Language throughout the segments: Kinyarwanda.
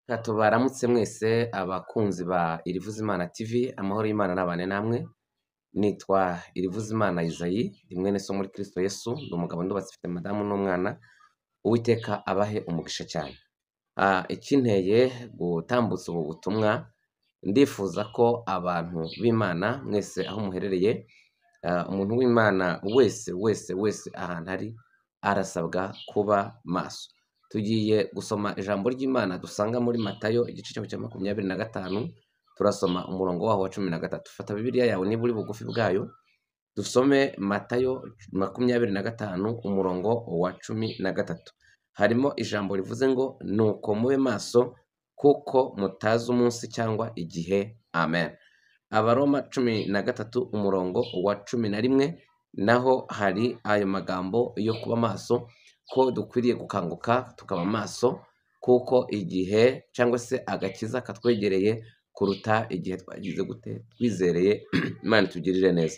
Katubaramutse mwese abakunzi ba Irivuzimana TV, amahoro y'Imana nabane namwe. Nitwa Irivuzimana Isayi, mwene so muri Kristo Yesu, ndi umugabo ndubatse mfite madamu n'umwana. Uwiteka abahe umugisha cyane. Ikinteye gutambutsa ubu butumwa, ndifuza ko abantu b'Imana mwese aho muherereye, umuntu w'Imana wese ahantu ari arasabwa kuba maso. Tugiye gusoma ijambo ry'Imana dusanga muri Matayo igice cya 25, turasoma umurongo waho wa 13. Fata Bibiliya yawe niba uri bugufi bwayo, dusome Matayo 25 umurongo wa 13. Harimo ijambo rivuze ngo nuko mube maso kuko mutazi umunsi cyangwa igihe. Amen. Abaroma 13 umurongo wa 11 naho hari ayo magambo yo kuba maso, ko dukwiriye gukanguka tukaba maso kuko igihe cyangwa se agakiza katwegereye kuruta igihe twagize gute twizereye. Imana tugirire neza.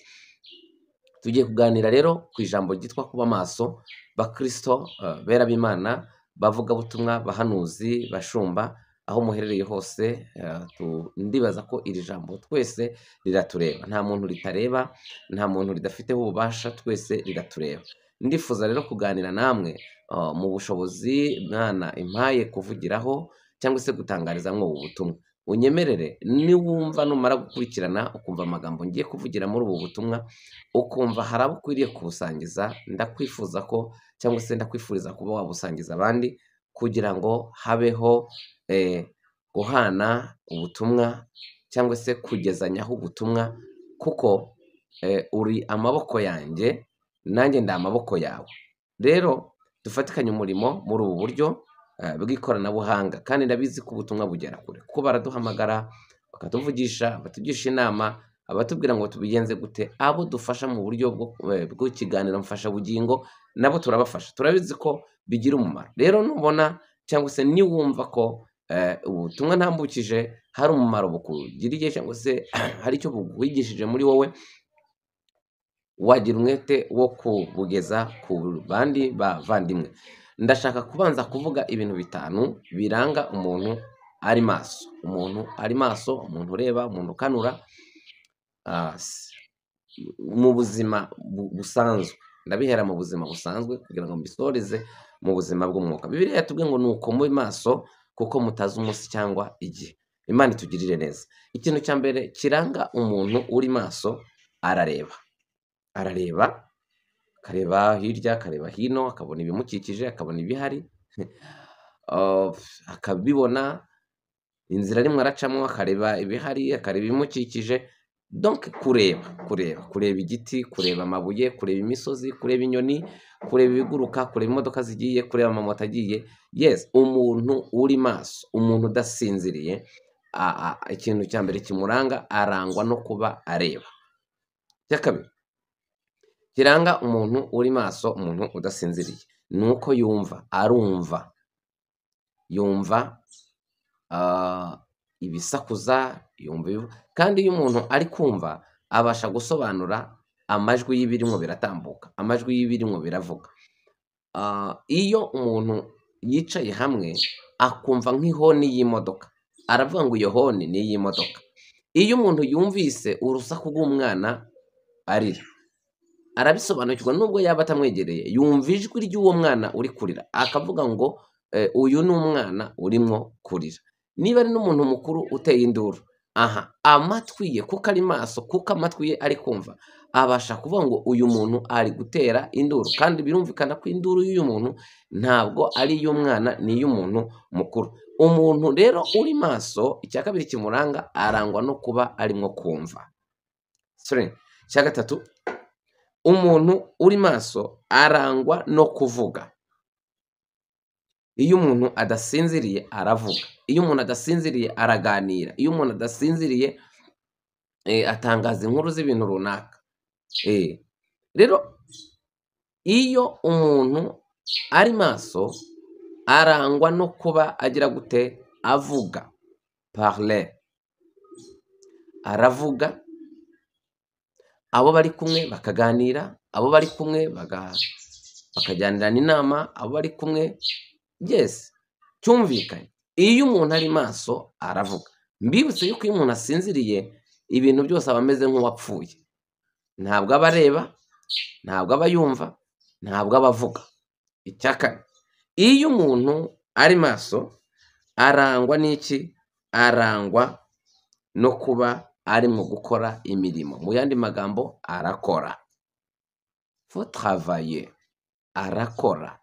Tugiye kuganira rero ku ijambo ryitwa kuba maso. Bakristo bera b'Imana, bavuga butumwa, bahanuzi, bashumba, aho muherereye hose, ndibaza ko iri jambo twese riratureba, nta muntu ritareba, nta muntu ridafiteho ububasha, twese riratureba. Ndifuza rero kuganira namwe mu bushobozi Mwana impaye kuvugiraho cyangwa se gutangariza mwo ubu butumwa. Unyemerere niwumva numara gukurikirana ukumva amagambo ngiye kuvugira muri ubu butumwa, ukumva hari abo ukwiriye kubusangiza, ndakwifuza ko cyangwa se ndakwifuriza kuba wabusangiza abandi, kugira ngo habeho guhana ubutumwa cyangwa se kugezanyaho ubutumwa, kuko uri amaboko yanjye nanjye ndi amaboko yawe. Rero dufatikanye umurimo muri ubu buryo bw'ikoranabuhanga, kandi ndabizi ko ubutumwa bugera kure, kuko baraduhamagara bakatuvugisha, batugisha inama, abatubwira ngo tubigenze gute. Abo dufasha mu buryo bw'ikiganiro mfasha bugingo nabo turabafasha, turabizi ko bigira umumaro. Rero nubona cyangwa se niwumva ko ubutumwa ntambukije hari umumaro bukugiriye cyangwa se hari icyo bugwigishije muri wowe, wagira umwete wo kubugeza ku bandi bavandimwe. Ndashaka kubanza kuvuga ibintu 5 biranga umuntu ari maso. Umuntu ari maso, umuntu ureba, umuntu ukanura mu buzima busanzwe. Ndabihera mu buzima busanzwe kugira ngo mbisoreze mu buzima bw'umwuka. Bibiliya yatubwiye ngo nuko mube maso kuko mutazi umunsi cyangwa igihe. Imana itugirire neza. Ikintu cya mbere kiranga umuntu uri maso, arareba. Akareba hirya, akareba hino, akabona ibimukikije, akabona ibihari, akabibona inzira arimo aracamo, akareba ibihari, akareba ibimukikije. Donc kureba igiti, kureba amabuye, kureba imisozi, kureba inyoni, kureba ibiguruka, kureba imodoka zigiye, kureba amamoto agiye. Yes, umuntu uri maso, umuntu udasinziriye, ikintu cya mbere kimuranga, arangwa no kuba areba. Cya kabiri kiranga umuntu uri maso, umuntu udasinziriye, nuko arumva ibisakuza, kandi iyo umuntu ari kumva abasha gusobanura amajwi y'ibirimo biratambuka, amajwi y'ibirimo biravuga. Iyo umuntu yicaye hamwe akumva nk'ihoni y'imodoka, aravuga ngo iyo honi ni iy'imodoka. Iyo umuntu yumvise urusaku rw'umwana arira, arabisobanukirwa nubwo yaba atamwegereye, yumva ijwi ry'uwo mwana uri kurira, akavuga ngo uyu ni umwana urimo kurira. Niba ari n'umuntu mukuru uteye induru, amatwi ye kuko ari maso, kuko amatwi ye ari kumva, abasha kuvuga ngo uyu muntu ari gutera induru, kandi birumvikana ko induru y'uyu muntu ntabwo ari iy'umwana, ni iy'umuntu mukuru. Umuntu rero uri maso, icya kabiri kimuranga, arangwa no kuba arimo kumva. Icya gatatu, umuntu uri maso arangwa no kuvuga. Iyo umuntu adasinziriye aravuga, iyo umuntu adasinziriye araganira, iyo umuntu adasinziriye atangaza inkuru z'ibintu runaka. Rero iyo umuntu ari maso, arangwa no kuba agira gute, avuga, parler, aravuga, abo bari kumwe bakaganira, abo bari kumwe bakajyanirana inama, abo bari kumwe, yes, cyumvikanye. iyo umuntu ari maso aravuga. Mbibutse yuko iyo umuntu asinziriye ibintu byose aba ameze nk'uwapfuye, ntabwo aba areba, ntabwo aba yumva, ntabwo aba avuga. Icya kane, iyo umuntu ari maso arangwa n'iki? Arangwa no kuba arimo gukora imirimo. Mu yandi magambo arakora. Faut travailler. Arakora.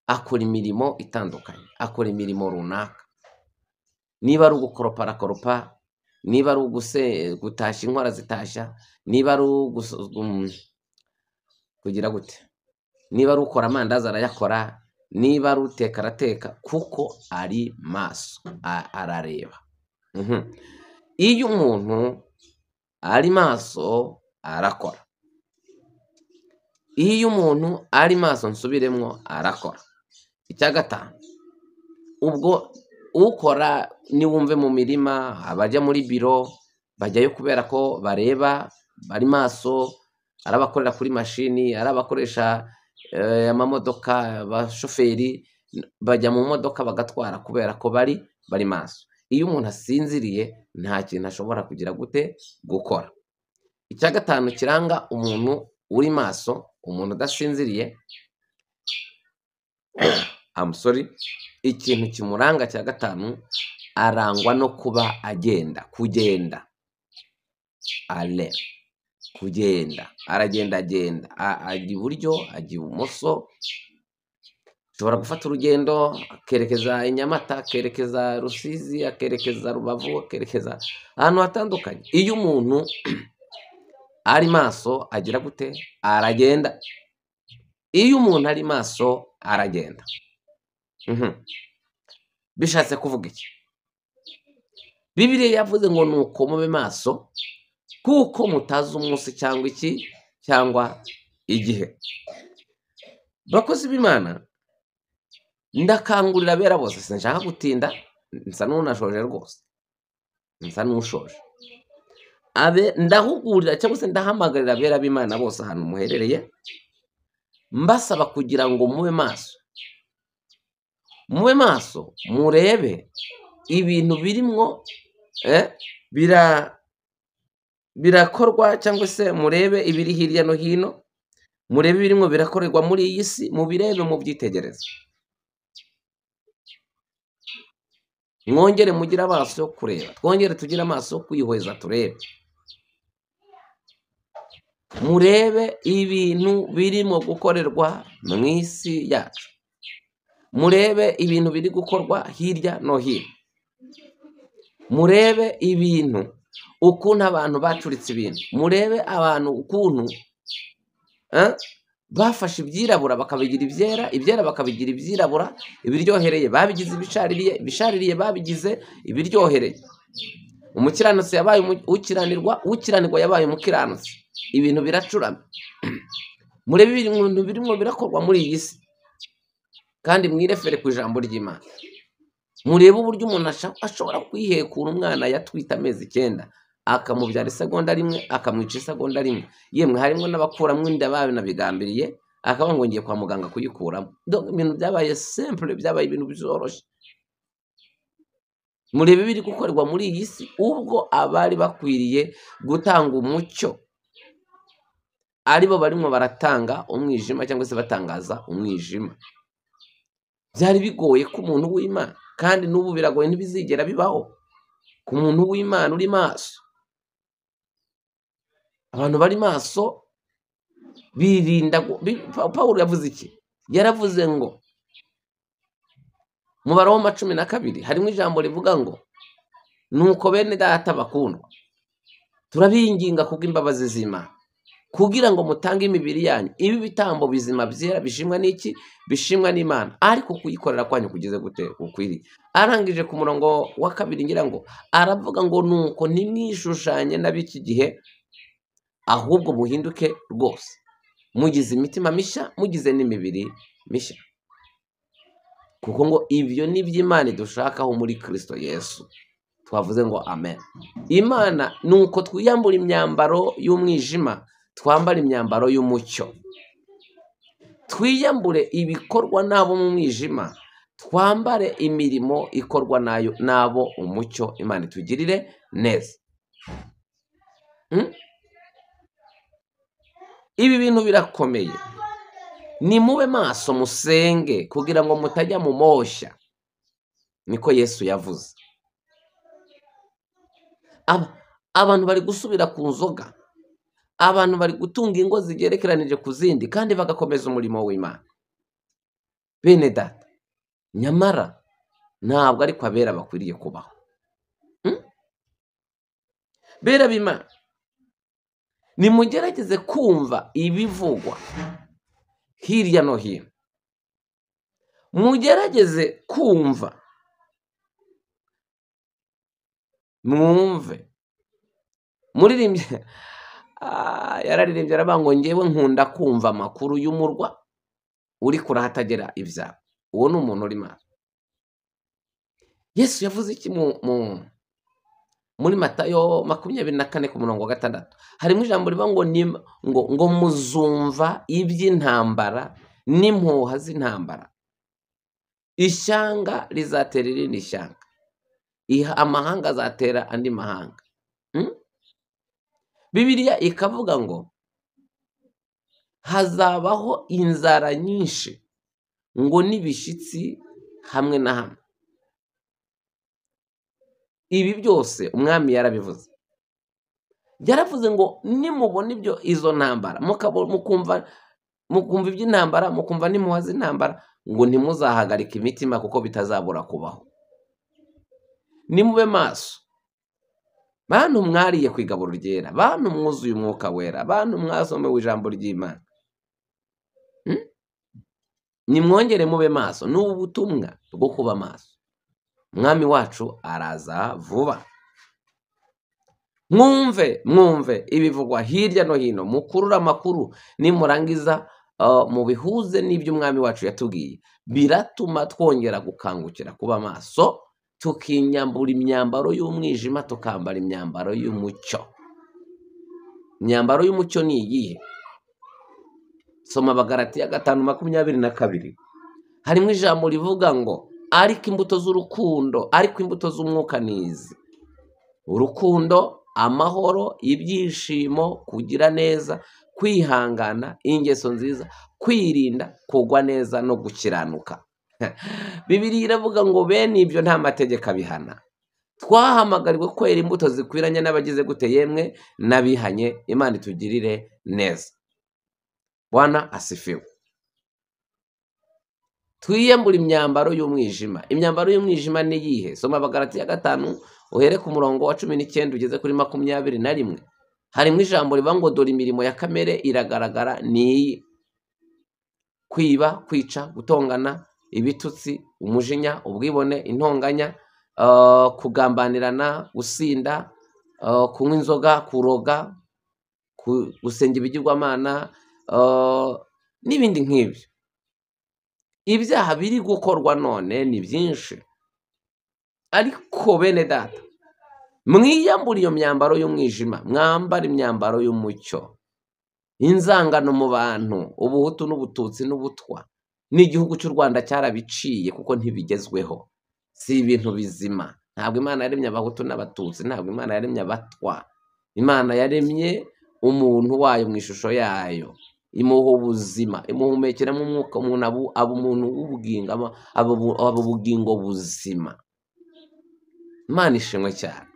Akora imirimo itandukanye. Akora imirimo runaka. Niba ari ugukoropa arakoropa, niba ari gutashya inkora zitashya, niba ari kugira gute, niba ari ukora amandazi arayakora, niba ari uteka arateka, kuko ari maso, arareba. Iyo umuntu ari maso arakora. Iyo umuntu ari maso, nsubiremwo, arakora. Icya gatanu, ubwo ukora niwumve mu mirima, abajya muri biro bajyayo kubera ko bareba, bari maso, arabakorera kuri mashini, arabakoresha amamodoka, abashoferi bajya mu modoka bagatwara kubera ko bari maso. Iyo umuntu asinziriye nta kintu ashobora kugira gute? Gukora. Icya gatanu kiranga umuntu uri maso, umuntu udasinziriye, ikintu kimuranga cya gatanu, arangwa no kuba agenda, kugenda. Kugenda, aragendagenda, ajya iburyo, ajya ibumoso. Ashobora gufata urugendo akerekeza i Nyamata, akerekeza Rusizi, akerekeza Rubavu, akerekeza ahantu hatandukanye. Iyo umuntu ari maso agira gute? Aragenda. Iyo umuntu ari maso aragenda. Bishatse kuvuga iki? Bibiliya yavuze ngo nuko mube maso, kuko mutazi umunsi cyangwa iki cyangwa igihe. Bakozi b'Imana, ndakangurira abera bose, sinshaka gutinda, nsa n'unashoje rwose, nsa n'ushoje. Ndahugurira cyangwa se ndahamagarira abera b'Imana bose ahantu muherereye, mbasaba kugira ngo mube maso. Mube maso, murebe ibintu birimwo birakorwa, cyangwa se murebe ibiri hirya no hino, murebe ibirimo birakorerwa muri iyi si, mubirebe, mubyitegereze. Mwongere mugire amaso yo kureba, twongere tugire amaso yo kwihweza turebe. Murebe ibintu birimo gukorerwa mu isi yacu. Murebe ibintu biri gukorwa hirya no hino. Murebe ibintu ukuntu abantu bacuritse ibintu. Murebe abantu ukuntu bafashe ibyirabura bakabigira ibyera, ibyera bakabigira ibyirabura, ibiryohereye babigize ibishaririye, ibishaririye babigize ibiryohereye. Umukiranutsi yabaye ukiranirwa, ukiranirwa yabaye umukiranutsi. Ibintu biracuramye. Murebe ibintu birimo birakorwa muri iyi si, kandi mwirefere ku ijambo ry'Imana. Murebe uburyo umuntu ashobora kwihekura umwana yatwite amezi 9, akamubyara isegonda rimwe, akamwica isegonda rimwe. Yemwe harimo n'abakuramo inda babinabigambiriye, akaba ngo ngiye kwa muganga kuyikuramo. Ibintu byabaye simple, byabaye ibintu byoroshye. Murebe biri gukorerwa muri iyi si, ubwo abari bakwiriye gutanga umucyo aribo barimo baratanga umwijima, cyangwa se batangaza umwijima. Byari bigoye ku muntu w'Imana, kandi n'ubu biragoye, ntibizigera bibaho ku muntu w'Imana uri maso. Abantu bari maso birinda. Pawulo yavuze iki? Yaravuze ngo mu Baroma 12 harimo ijambo rivuga ngo nuko bene data bakundwa, turabinginga kubw'imbabazi z'Imana, kugira ngo mutange imibiri yanyu ibi bitambo bizima byera, bishimwa n'iki? Bishimwa n'Imana, ariko kuyikorera kwanyu kugeze gute? Ukwiriye. Arangije ku murongo wa 2 ngira ngo aravuga ngo nuko ntimwishushanye n'abiki gihe, ahubwo muhinduke rwose, mugize imitima mishya, mugize n'imibiri mishya. Kuko ngo ibyo ni by'Imana dushakaho muri Kristo Yesu. Twavuze ngo amen. Imana nuko twiyambura imyambaro y'umwijima, twambara imyambaro y'umucyo. Twiyambure ibikorwa nabo mu mwijima, twambare imirimo ikorwa nayo nabo umucyo. Imana itugirire neza. Ibi bintu birakomeye. Ni mube maso musenge kugira ngo mutajya mu moshya, niko Yesu yavuze. Abantu bari gusubira ku nzoga, abantu bari gutunga ingo zigerekeranije ku zindi kandi bagakomeza umurimo w'Imana. Bene data, nyamara ntabwo ariko abera bakwiriye kubaho. Bera b'Imana, nimugerageze kumva ibivugwa hirya no hino, mugerageze kumva, mwumve. Muririmbye yararirimbye aravuga ngo ngewe nkunda kumva amakuru y'umurwa uri kure ahatagera ibyago. Uwo ni umuntu uri maso. Yesu yavuze iki muri Matayo 24:6? Harimo ijambo rivuga ngo muzumva iby'intambara n'impuha z'intambara. Ishyanga rizatera irindi shyanga, amahanga azatera andi mahanga. Bibiliya ikavuga ngo hazabaho inzara nyinshi, ngo n'ibishyitsi hamwe na hamwe. Ibi byose umwami yarabivuze. Yaravuze ngo nimubona izo ntambara, mukumva iby'intambara, mukumva n'impuha z'intambara, ngo ntimuzahagarike imitima kuko bitazabura kubaho. Nimube maso, bantu mwariye ku igaburo ryera, bantu mwuzuye umwuka wera, bantu mwasomewe ijambo ry'Imana, nimwongere mube maso. Ni ubutumwa bwo kuba maso. Umwami wacu araza vuba. Mwumve ibivugwa hirya no hino, mukurura amakuru, nimurangiza mubihuze n'ibyo umwami wacu yatubwiye. Biratuma twongera gukangukira kuba maso, tukinyambura imyambaro y'umwijima tukambara imyambaro y'umucyo. Imyambaro y'umucyo ni iyihe? Soma Abagalatiya 5:22. Harimo ijambo rivuga ngo ariko imbuto z'urukundo, ariko imbuto z'umwuka nizi: urukundo, amahoro, ibyishimo, kugira neza, kwihangana, ingeso nziza, kwirinda, kugwa neza no gukiranuka. Bibiliya iravuga ngo bene ibyo nta mategeko abihana. Twahamagariwe kwera imbuto zikwiranye n'abagize gute yemwe n'abihanye. Imana itugirire neza. Bwana asifiwe. Twiyambura imyambaro y'umwijima. Imyambaro y'umwijima ni iyihe? Soma Abagalatiya 5 uhere ku murongo wa 19 ugeze kuri 21. Harimo ijambo rivuga ngo dore imirimo ya kamere iragaragara, ni kwiba, kwica, gutongana, ibitutsi, umujinya, ubwibone, intonganya, kugambanirana, gusinda, kunywa inzoga, kuroga, gusenga ibigirwamana, n'ibindi nk'ibyo. Ibyaha biri gukorwa none ni byinshi, ariko bene data, mwiyambura iyo myambaro y'umwijima, mwambara imyambaro y'umucyo. Inzangano mu bantu, ubuhutu n'ubututsi n'ubutwa, n'igihugu cy'u Rwanda cyarabiciye kuko ntibigezweho, si ibintu bizima. Ntabwo Imana yaremye abahutu n'abatutsi, ntabwo Imana yaremye abatwa. Imana yaremye umuntu wayo mu ishusho yayo, imuha ubuzima, imuhumekeramo umwuka, umuntu aba umuntu w'ubugingo, aba ubugingo buzima. Imana ishimwe cyane.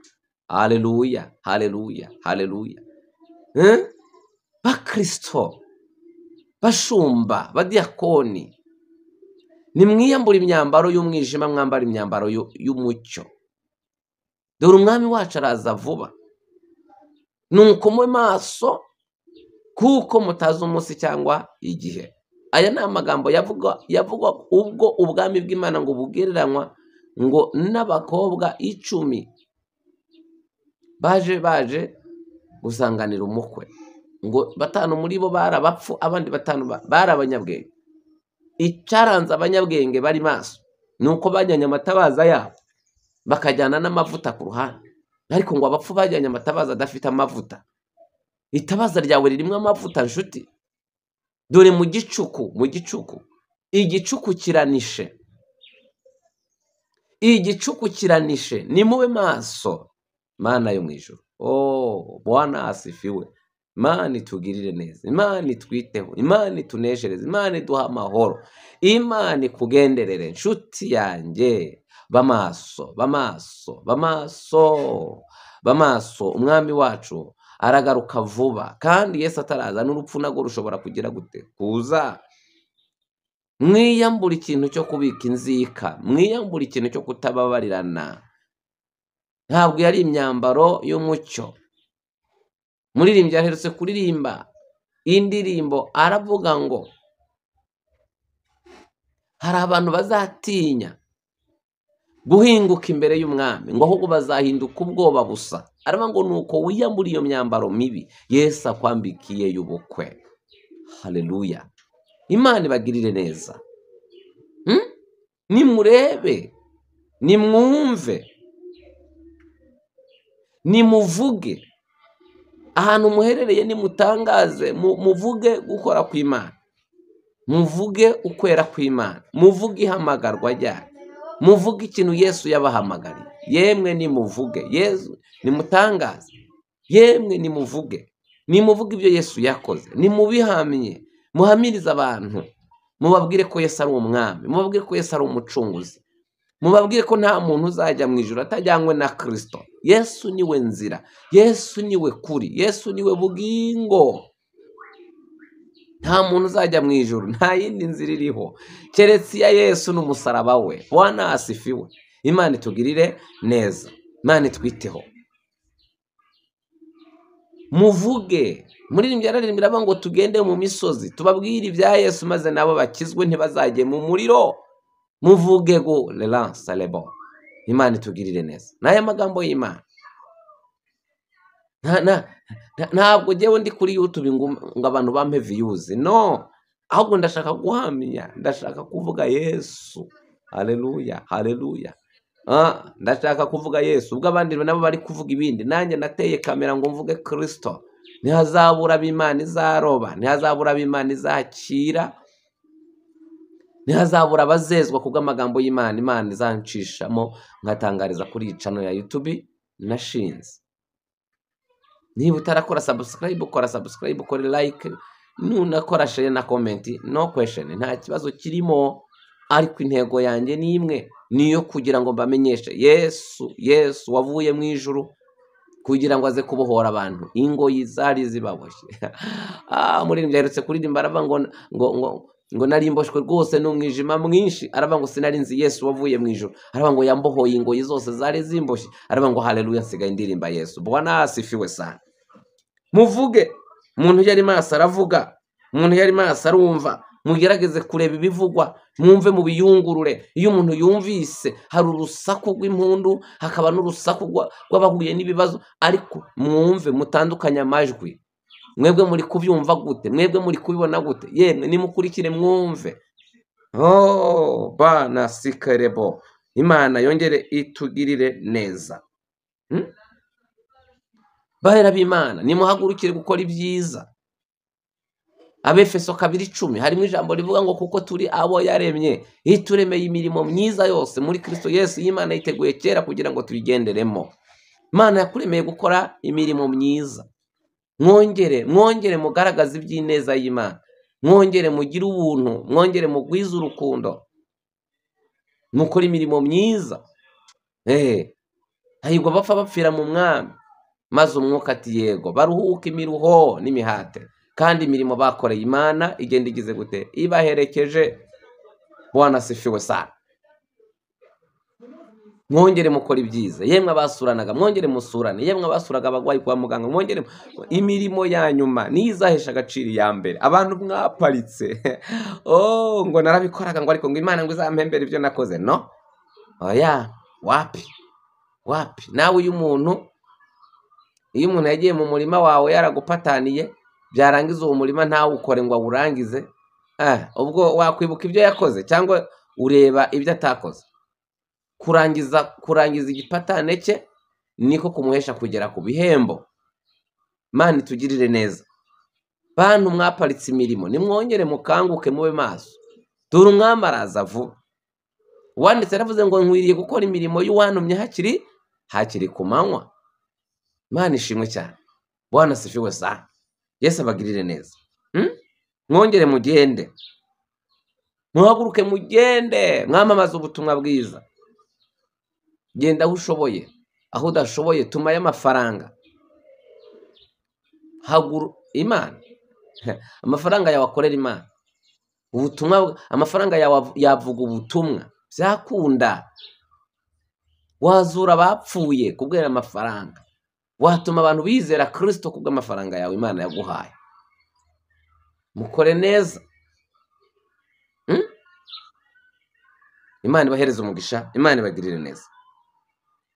Haleluya, haleluya, haleluya. Bakristo, bashumba, badiyakoni, nimwiyambura imyambaro y'umwijima, mwambara imyambaro y'umucyo. Dore umwami wacu araza vuba. Nuko mube maso kuko mutazi umunsi cyangwa igihe. Aya ni amagambo yavugwa ubwo ubwami bw'Imana ngo bugereranywa ngo n'abakobwa 10 baje gusanganira umukwe, ngo 5 muri bo barabapfu, abandi 5 bari abanyabwenge. Icyaranze abanyabwenge bari maso nuko bajyanye amatabaza yabo bakajyana n'amavuta ku ruhande, ariko ngo abapfu bajyanye amatabaza adafite amavuta. Itabaza ryawe ririmo amavuta nshuti. Dore mu gicuku igicuku kiranishe, igicuku kiranishe, nimube maso Mana yo mu ijuru. Bwana asifiwe. Imana itugirire neza, Imana itwiteho, Imana ituneshereze, Imana iduha amahoro, Imana ikugenderere. Nshuti yanjye, bamaso bamaso bamaso bamaso, umwami wacu aragaruka vuba, kandi Yesu ataraza n'urupfu nago rushobora kugira gute kuza. Mwiyambura ikintu cyo kubika inzika, mwiyambura ikintu cyo kutababarirana. Ntabwo yari imyambaro y'umucyo. Muririmbyi aherutse kuririmba indirimbo aravuga ngo hari abantu bazatinya guhinguka imbere y'umwami, ngo ahubwo bazahinduka ubwoba busa. Aravuga ngo nuko wiyambura iyo myambaro mibi Yesu akwambikiye y'ubukwe. Haleluya. Imana ibagirire neza. Nimurebe, nimwumve, nimuvuge, ahantu muherereye nimutangaze, muvuge gukora kw'Imana, muvuge ukwera kw'Imana, muvuge ihamagarwa ryayo, muvuge ikintu Yesu yabahamagariye. Yemwe nimuvuge, Yesu nimutangaze, yemwe nimuvuge ibyo Yesu yakoze, nimubihamye, muhamirize abantu, mubabwire ko Yesu ari umwami, mubabwire ko Yesu ari umucunguzi, mubabwire ko nta muntu uzajya mu ijuru atajyanywe na Kristo. Yesu niwe nzira, Yesu niwe kuri, Yesu niwe bugingo. Nta muntu uzajya mu ijuru, nta yindi nzira iriho keretse iya Yesu n'umusaraba we. Bwana asifiwe. Imana itugirire neza, Imana itwiteho. Muvuge, muririmbyi yararimbira ngo tugende mu misozi tubabwire ibya Yesu, maze nabo bakizwe ntibazajye mu muriro. Muvuge go relance lebo. Imana itugirire neza. N'aya magambo y'Imana. Ntabwo jyewe ndi kuri YouTube ngo abantu bampe views, no, ahubwo ndashaka guhamya, ndashaka kuvuga Yesu. Haleluya, haleluya. Ndashaka kuvuga Yesu. Ubwo abandi nabo bari kuvuga ibindi, nanjye nateye kamera ngo mvuge Kristo. Ntihazabura ab'Imana izaroba, ntihazabura ab'Imana izakira, ntihazabura abazezwa kubw'amagambo y'Imana. Imana izancishamo nkatangariza kuri iyi channel ya YouTube nashinze. Niba utarakora subscribe, ukora subscribe, ukore like, nunakora share na comment, no question, nta kibazo kirimo. Ariko intego yanjye ni imwe, niyo kugira ngo mbamenyeshe Yesu wavuye mu ijuru kugira ngo aze kubohora abantu ingoyi zari zibaboshye. Muririmbyi aherutse kuririmba aravuga ngo narimboshwe rwose n'umwijima mwinshi. Aravuga ngo sinari nzi Yesu wavuye mu ijuru. Aravuga ngo yambohoye ingoyi zose zari zimboshye. Aravuga ngo haleluya, nsigaye indirimba Yesu. Bwana asifiwe sana. Muvuge. Umuntu yari maso aravuga, umuntu yari maso arumva. Mugerageze kureba ibivugwa, mwumve mu biyungurure. Iyo umuntu yumvise hari urusaku rw'impundu, hakaba n'urusaku rw'abahuye n'ibibazo, ariko mwumve, mutandukanye amajwi. Mwebwe muri kubyumva gute? Mwebwe muri kubibona gute? Yemwe nimukurikire mwumve. Bana sikarebo. Imana yongere itugirire neza. Bahera b'Imana, nimuhagurukire gukora ibyiza. Abefeso 2:10 harimo ijambo rivuga ngo kuko turi abo yaremye, ituremeye imirimo myiza yose muri Kristo Yesu, y'Imana yiteguye kera kugira ngo tuyigenderemo. Imana yakuremeye gukora imirimo myiza. Mwongere mugaragaza iby'ineza y'Imana, mwongere mugire ubuntu, mwongere mugwize urukundo, mukora imirimo myiza. Ahubwo bapfa bapfira mu mwami, maze umwuka ati yego baruhuke imiruho n'imihate, kandi imirimo bakoreye Imana igenda igize gute? Ibaherekeje. Bwana asifiwe sana. Mwongere mukora ibyiza. Yemwe abasuranaga mwongere musurane, yemwe abasuraga abagwayi kwa muganga mwongere. Imirimo ya nyuma nizahesha agaciro ya mbere. Abantu mwaparitse ngo narabikoraga ngo ariko ngo Imana ngo izampembera ibyo nakoze. No, oya, wapi. Nawe iyo umuntu yagiye mu murima wawe yaragupataniye, byarangiza uwo murima ntawe ukore ngo awurangize, ubwo wakwibuka ibyo yakoze cyangwa ureba ibyo atakoze? Kurangiza igipatane cye niko kumuhesha kugera ku bihembo. Imana itugirire neza. Bantu mwaparitse imirimo, nimwongere mukanguke mube maso. Dore umwami araza vuba. Uwanditse yaravuze ngo nkwiriye gukora imirimo y'uwantumye hakiri ku manywa. Imana ishimwe cyane. Bwana asifiwe sana. Yesu abagirire neza. Mwongere mugende, muhaguruke mugende, mwamamaza ubutumwa bwiza. Genda aho ushoboye, aho udashoboye tumaye amafaranga. Imana amafaranga yawe akorera Imana. Ubutumwa, amafaranga yawe yavuga ubutumwa, byakunda. Wazura abapfuye kubwira amafaranga, watuma abantu bizera Kristo kubw'amafaranga yawe Imana yaguhaye. Mukore neza. Imana ibahereze umugisha, Imana ibagirire neza.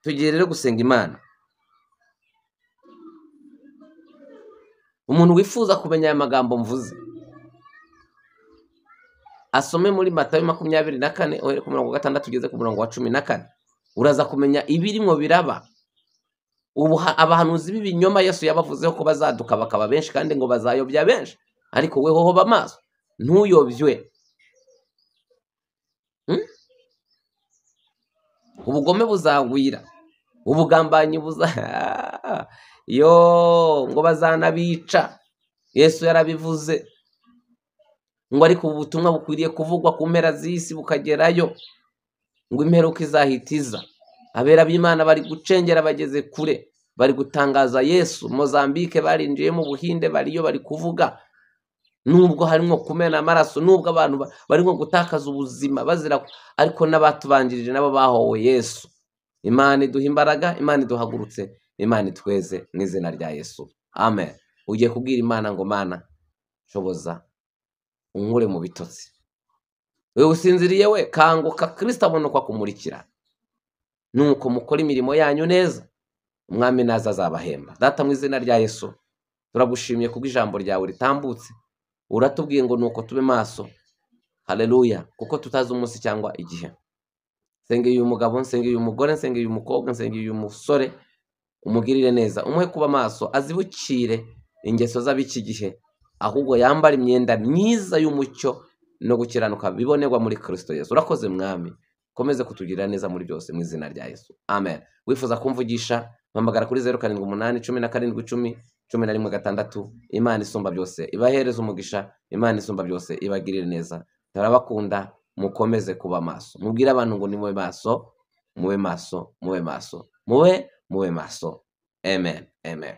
Tugiye rero gusenga Imana. Umuntu wifuza kumenya aya magambo mvuze, asome muri Matayo 24 uhere ku murongo 6 ugeze ku murongo wa 14. Uraza kumenya ibirimo biraba. Ubu abahanuzi b'ibinyoma Yesu yabavuzeho ko bazaduka bakaba benshi kandi ngo bazayobya benshi. Ariko weho hoba amaso, ntuyobywe. Ubugome buzagwira, ubugambanyi ngo bazanabica. Yesu yarabivuze ngo ariko ubutumwa bukwiriye kuvugwa ku mpera z'isi bukagerayo, ngo imperuka izahitiza. Abera b'Imana bari gucengera bageze kure, bari gutangaza Yesu. Mozambique barinjiye mu Buhinde, bariyo bari kuvuga. Nubwo harimo kumena amaraso, nubwo abantu barimo gutakaza ubuzima bazira, ariko n'abatubanjirije nabo bahowe Yesu. Imana iduha imbaraga, Imana iduhagurutse, Imana itweze mu izina rya Yesu. Amen. Ugiye kubwira Imana ngo Mana shoboza unkure mu bitotsi. Wewe usinziriye we, kanguka, Kristo aboneka kumurikira. Nuko mukora imirimo yanyu neza, umwami naza azabahemba. Data mu izina rya Yesu, turagushimiye kubw'ijambo ryawe ritambutse. Uratubwiye ngo nuko tube maso. Haleluya, kuko tutazi umunsi cyangwa igihe. Nsengeye uyu mugabo, nsengeye uyu mugore, nsengeye uyu mukobwa, nsengeye uyu musore, umugirire neza, umuhe kuba maso, azibukire ingeso z'abiki gihe, ahubwo yambara imyenda myiza y'umucyo no gukiranuka bibonerwa muri Kristo Yesu. Urakoze mwami, komeze kutugirira neza muri byose mu izina rya Yesu. Amen. Wifuza kumvugisha, mpamagara kuri 078 17 10 11 Imana isumba byose ibahereza umugisha, Imana isumba byose ibagirire neza. Turabakunda, mukomeze kuba maso. Mubwire abantu ngo ni mube maso, mube maso, mube maso, mube maso. Amen. Amen.